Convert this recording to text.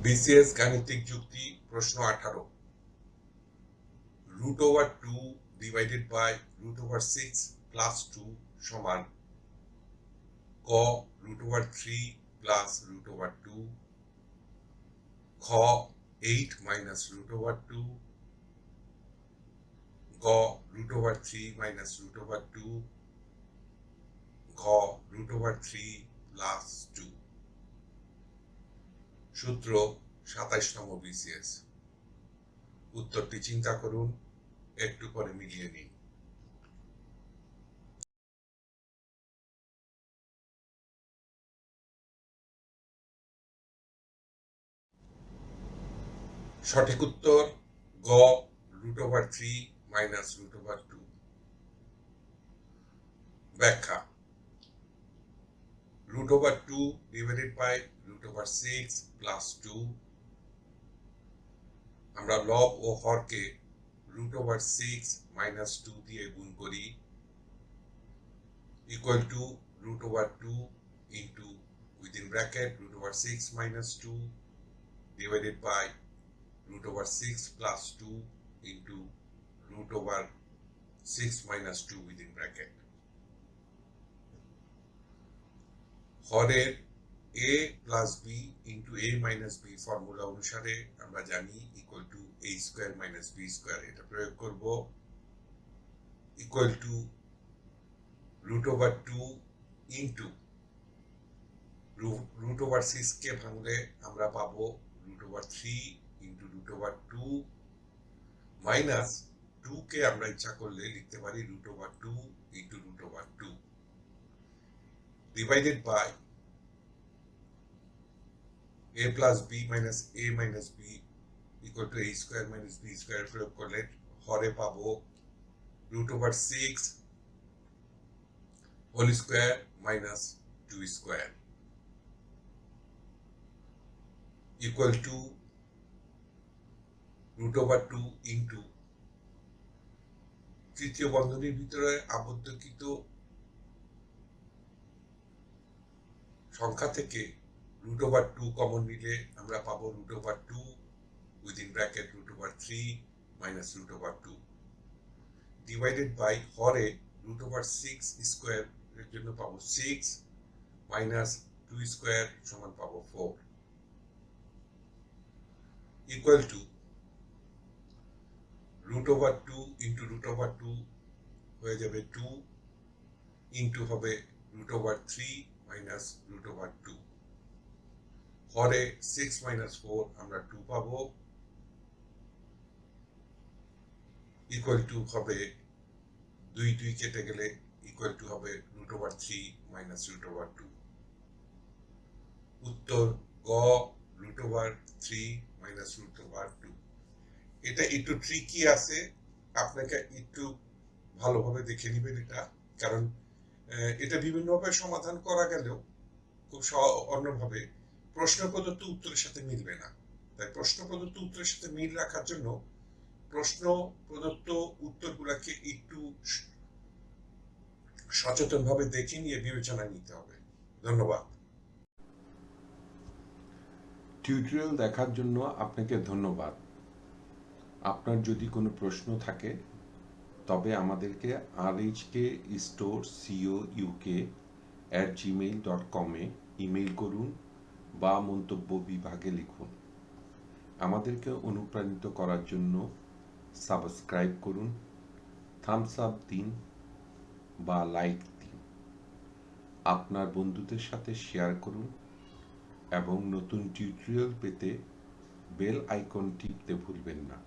BCS গাণিতিক যুক্তি প্রশ্ন 18 √2 ডিভাইডেড বাই √6 প্লাস 2 সমান ক √3 প্লাস √2 খ 8 মাইনাস √2 গ √3 মাইনাস √2 ঘ √3 প্লাস 2। সূত্র 27তম বিসিএস। উত্তরটি চিন্তা করুন, একটু পরে মিলিয়ে নিন। সঠিক উত্তর গ √3 মাইনাস √2। ব্যাখ্যা √2 ডিভাইডেড বাই √6 প্লাস 2। আমরা লব ও হরকে √6 মাইনাস 2 দিয়ে গুণ করি equal to √2 into within bracket √6 minus 2 divided by √6 plus 2 into √6 minus 2 within bracket. হরের a plus b into a minus b formula অনুসারে আমরা জানি equal to a square minus b square. এটা প্রয়োগ করব ইকুয়াল টু √2 ইন্টু √6 কে ভাঙলে আমরা পাবো √3 ইন্টু √2 মাইনাস 2 কে আমরা ইচ্ছা করলে লিখতে পারি √2 into √2 divided by a plus b minus a minus b equal to a square minus b square প্রয়োগ করলে হরে পাবো √6 whole square minus 2 square equal to √2 into তৃতীয় বন্ধনীর ভিতরে আবদ্ধকৃত সংখ্যা থেকে √2 কমন নিলে আমরা পাবো √2 within bracket √3 minus √2 divided by হরে √6 স্কোয়ার এর জন্য পাবো 6 মাইনাস 2 স্কোয়ার সমান পাবো 4 ইকুয়াল টু √2 ইন্টু √2 হয়ে যাবে 2 ইন্টু হবে √3 মাইনাস √2 হরে 6 মাইনাস 4 আমরা 2 পাবো ইকুয়াল টু হবে 2 কেটে গেলে ইকুয়াল টু হবে √3 মাইনাস √2। উত্তর গ √3 মাইনাস √2। এটা একটু ট্রিকি আছে, আপনাকে একটু ভালোভাবে দেখে নেবেন এটা, কারণ এটা বিভিন্নভাবে সমাধান করা গেলেও খুব অন্যভাবে প্রশ্ন প্রদত্ত উত্তরের সাথে মিলবে না। তাই প্রশ্ন প্রদত্ত উত্তরের সাথে মিল রাখার জন্য প্রশ্ন প্রদত্ত উত্তরগুলোকে একটু সচেতনভাবে দেখে নিয়ে বিবেচনায় নিতে হবে। ধন্যবাদ। টিউটোরিয়াল দেখার জন্য আপনাকে ধন্যবাদ। আপনার যদি কোনো প্রশ্ন থাকে তবে আমাদেরকে rhkstorecouk@gmail.com ইমেইল করুন বা মন্তব্য বিভাগে লিখুন। আমাদেরকে অনুপ্রাণিত করার জন্য সাবস্ক্রাইব করুন, থামস আপ দিন বা লাইক দিন, আপনার বন্ধুদের সাথে শেয়ার করুন এবং নতুন টিউটোরিয়াল পেতে বেল আইকন টিপতে ভুলবেন না।